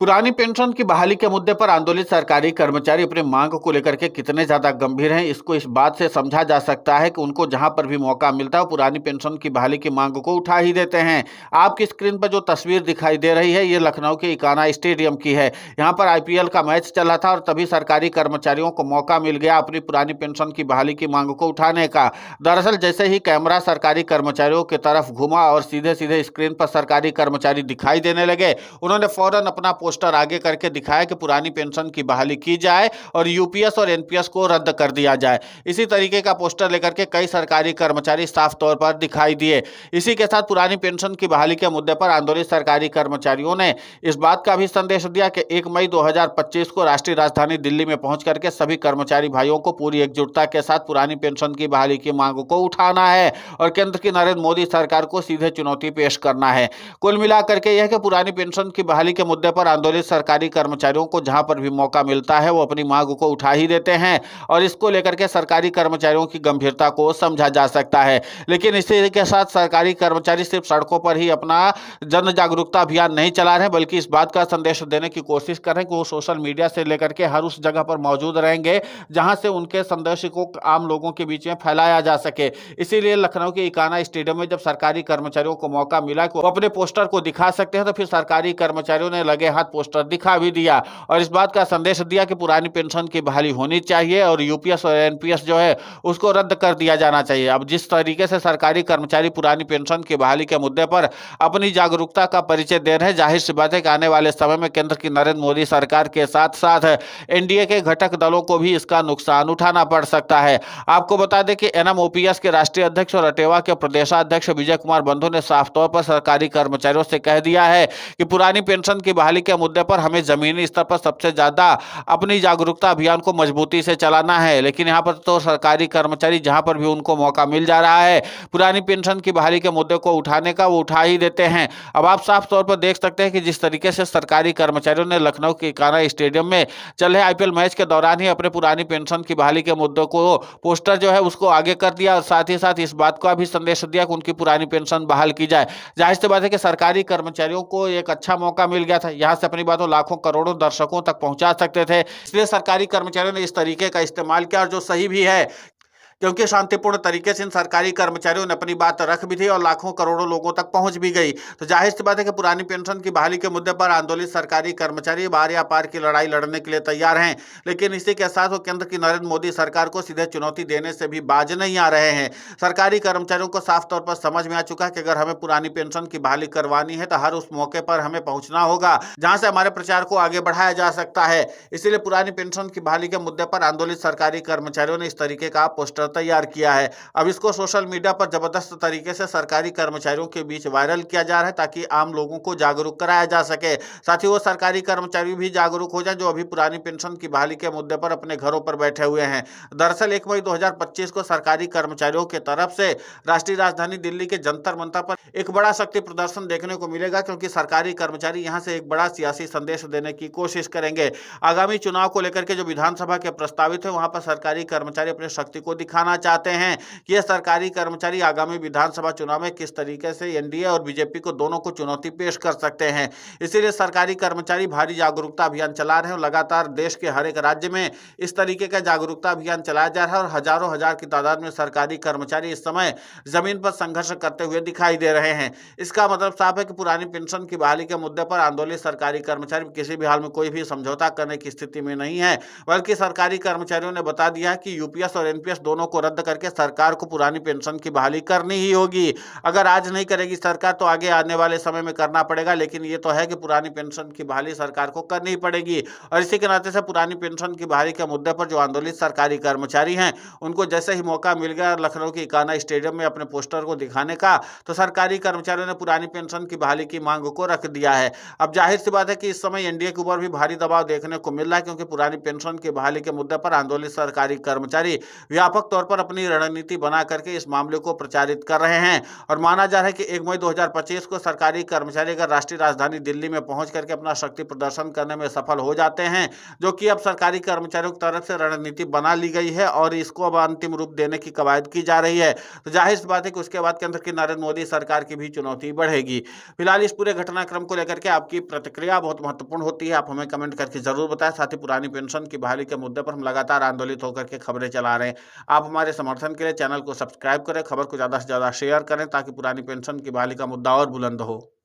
पुरानी पेंशन की बहाली के मुद्दे पर आंदोलित सरकारी कर्मचारी अपनी मांग को लेकर के कितने ज्यादा गंभीर हैं, इसको इस बात से समझा जा सकता है कि उनको जहां पर भी मौका मिलता है वो पुरानी पेंशन की बहाली की मांग को उठा ही देते हैं। आपकी स्क्रीन पर जो तस्वीर दिखाई दे रही है ये लखनऊ के इकाना स्टेडियम की है। यहाँ पर आईपीएल का मैच चला था और तभी सरकारी कर्मचारियों को मौका मिल गया अपनी पुरानी पेंशन की बहाली की मांग को उठाने का। दरअसल जैसे ही कैमरा सरकारी कर्मचारियों की तरफ घुमा और सीधे सीधे स्क्रीन पर सरकारी कर्मचारी दिखाई देने लगे, उन्होंने फौरन अपना पोस्टर आगे करके दिखाया कि पुरानी पेंशन की बहाली की जाए और यूपीएस और एनपीएस को रद्द कर दिया जाए। इसी तरीके का पोस्टर लेकर के कई सरकारी कर्मचारी साफ तौर पर दिखाई दिए। इसी के साथ पुरानी पेंशन की बहाली के मुद्दे पर आंदोलित सरकारी कर्मचारियों ने इस बात का भी संदेश दिया कि 1 मई 2025 को राष्ट्रीय राजधानी दिल्ली में पहुंच करके सभी कर्मचारी भाइयों को पूरी एकजुटता के साथ पुरानी पेंशन की बहाली की मांग को उठाना है और केंद्र की नरेंद्र मोदी सरकार को सीधे चुनौती पेश करना है। कुल मिलाकर के यह कि पुरानी पेंशन की बहाली के मुद्दे पर आंदोलित सरकारी कर्मचारियों को जहां पर भी मौका मिलता है वो अपनी मांग को उठा ही देते हैं और इसको लेकर के सरकारी कर्मचारियों की गंभीरता को समझा जा सकता है। लेकिन इसी के साथ सरकारी कर्मचारी सिर्फ सड़कों पर ही अपना जन जागरूकता अभियान नहीं चला रहे बल्कि इस बात का संदेश देने की कोशिश कर रहे हैं कि वो सोशल मीडिया से लेकर के हर उस जगह पर मौजूद रहेंगे जहां से उनके संदेश को आम लोगों के बीच में फैलाया जा सके। इसीलिए लखनऊ के इकाना स्टेडियम में जब सरकारी कर्मचारियों को मौका मिला कि वो अपने पोस्टर को दिखा सकते हैं तो फिर सरकारी कर्मचारियों ने लगे हाथ पोस्टर दिखा भी दिया और इस बात का संदेश दिया कि पुरानी पेंशन की बहाली होनी चाहिए और यूपीएस और एनपीएस जो है उसको रद्द कर दिया जाना चाहिए। अब जिस तरीके से सरकारी कर्मचारी पुरानी पेंशन की बहाली के मुद्दे पर अपनी जागरूकता का परिचय दे रहे हैं, जाहिर सी बात है कि आने वाले समय में केंद्र की नरेंद्र मोदी सरकार के साथ साथ एनडीए के घटक दलों को भी इसका नुकसान उठाना पड़ सकता है। आपको बता दें कि एनएमओपीएस के राष्ट्रीय अध्यक्ष और अटेवा के प्रदेशाध्यक्ष विजय कुमार बंधु ने साफ तौर पर सरकारी कर्मचारियों से कह दिया है कि पुरानी पेंशन की बहाली के मुद्दे पर हमें जमीनी स्तर पर सबसे ज्यादा अपनी जागरूकता अभियान को मजबूती से चलाना है। लेकिन यहाँ पर तो सरकारी कर्मचारी जहां पर भी उनको मौका मिल जा रहा है पुरानी पेंशन की बहाली के मुद्दे को उठाने का वो उठा ही देते हैं। अब आप साफ तौर पर देख सकते हैं कि जिस तरीके से सरकारी कर्मचारियों ने लखनऊ के इकाना स्टेडियम में चल रहे आईपीएल मैच के दौरान ही अपने पुरानी पेंशन की बहाली के मुद्दे को पोस्टर जो है उसको आगे कर दिया और साथ ही साथ इस बात का भी संदेश दिया कि उनकी पुरानी पेंशन बहाल की जाए। जाहिर सी बात है कि सरकारी कर्मचारियों को एक अच्छा मौका मिल गया था, यहाँ से अपनी बातों लाखों करोड़ों दर्शकों तक पहुंचा सकते थे। इसलिए सरकारी कर्मचारियों ने इस तरीके का इस्तेमाल किया और जो सही भी है क्योंकि शांतिपूर्ण तरीके से इन सरकारी कर्मचारियों ने अपनी बात रख भी थी और लाखों करोड़ों लोगों तक पहुंच भी गई। तो जाहिर सी बात है कि पुरानी पेंशन की बहाली के मुद्दे पर आंदोलित सरकारी कर्मचारी बार या पार की लड़ाई लड़ने के लिए तैयार हैं। लेकिन इसी के साथ वो केंद्र की नरेंद्र मोदी सरकार को सीधे चुनौती देने से भी बाज नहीं आ रहे हैं। सरकारी कर्मचारियों को साफ तौर पर समझ में आ चुका है कि अगर हमें पुरानी पेंशन की बहाली करवानी है तो हर उस मौके पर हमें पहुंचना होगा जहां से हमारे प्रचार को आगे बढ़ाया जा सकता है। इसीलिए पुरानी पेंशन की बहाली के मुद्दे पर आंदोलित सरकारी कर्मचारियों ने इस तरीके का पोस्टर तैयार किया है। अब इसको सोशल मीडिया पर जबरदस्त तरीके से सरकारी कर्मचारियों के बीच वायरल किया जा रहा है ताकि आम लोगों को जागरूक कराया जा सके। साथ ही वो सरकारी कर्मचारी भी जागरूक हो जाए जो अभी पुरानी पेंशन की बहाली के मुद्दे पर अपने घरों पर बैठे हुए हैं। दरअसल 1 मई 2025 को सरकारी कर्मचारियों की तरफ से राष्ट्रीय राजधानी दिल्ली के जंतर मंतर पर एक बड़ा शक्ति प्रदर्शन देखने को मिलेगा क्योंकि सरकारी कर्मचारी यहां से एक बड़ा सियासी संदेश देने की कोशिश करेंगे। आगामी चुनाव को लेकर के जो विधानसभा के प्रस्तावित है वहां पर सरकारी कर्मचारी अपनी शक्ति को दिखाना चाहते हैं कि ये सरकारी कर्मचारी आगामी विधानसभा चुनाव में किस तरीके से एनडीए और बीजेपी को दोनों को चुनौती पेश कर सकते हैं। इसीलिए सरकारी कर्मचारी भारी जागरूकता अभियान चला रहे हैं और लगातार देश के हर एक राज्य में इस तरीके का जागरूकता अभियान चलाया जा रहा है और हजारों हजार की तादाद में सरकारी कर्मचारी इस समय जमीन पर संघर्ष करते हुए दिखाई दे रहे हैं। इसका मतलब साफ है कि पुरानी पेंशन की बहाली के मुद्दे पर आंदोलित सरकारी कर्मचारी किसी भी हाल में कोई भी समझौता करने की स्थिति में नहीं है, बल्कि सरकारी कर्मचारियों ने बता दिया है कि यूपीएस और एनपीएस दोनों को रद्द करके सरकार को पुरानी पेंशन की बहाली करनी ही होगी। अगर आज नहीं करेगी सरकार तो आगे आने वाले समय में करना पड़ेगा, लेकिन ये तो है कि पुरानी पेंशन की बहाली सरकार को करनी ही पड़ेगी। और इसी के नाते से पुरानी पेंशन की बहाली के मुद्दे पर जो आंदोलित सरकारी कर्मचारी हैं उनको जैसे ही मौका मिल गया लखनऊ के इकाना स्टेडियम में अपने पोस्टर को दिखाने का, तो सरकारी कर्मचारियों ने पुरानी पेंशन की बहाली की मांग को रख दिया है। अब जाहिर सी बात है कि इस समय एनडीए के ऊपर भी भारी दबाव देखने को मिल रहा है क्योंकि पुरानी पेंशन की बहाली के मुद्दे पर आंदोलित सरकारी कर्मचारी व्यापक तौर पर अपनी रणनीति बना करके इस मामले को प्रचारित कर रहे हैं और माना जा रहा है कि 1 मई 2025 को सरकारी कर्मचारी अगर राष्ट्रीय राजधानी दिल्ली में पहुंच करके अपना शक्ति प्रदर्शन करने में सफल हो जाते हैं, जो कि अब सरकारी कर्मचारियों की तरफ से रणनीति बना ली गई है और इसको अब अंतिम रूप देने की कवायद की जा रही है, तो जाहिर सी बात है कि उसके बाद के अंदर की नरेंद्र मोदी सरकार की भी चुनौती बढ़ेगी। फिलहाल इस पूरे घटनाक्रम को लेकर के आपकी प्रतिक्रिया बहुत महत्वपूर्ण होती है, आप हमें कमेंट करके जरूर बताएं। साथ ही पुरानी पेंशन की बहाली के मुद्दे पर हम लगातार आंदोलित होकर के खबरें चला रहे हैं। आप हमारे समर्थन के लिए चैनल को सब्सक्राइब करें, खबर को ज्यादा से ज्यादा शेयर करें ताकि पुरानी पेंशन की बहाली का मुद्दा और बुलंद हो।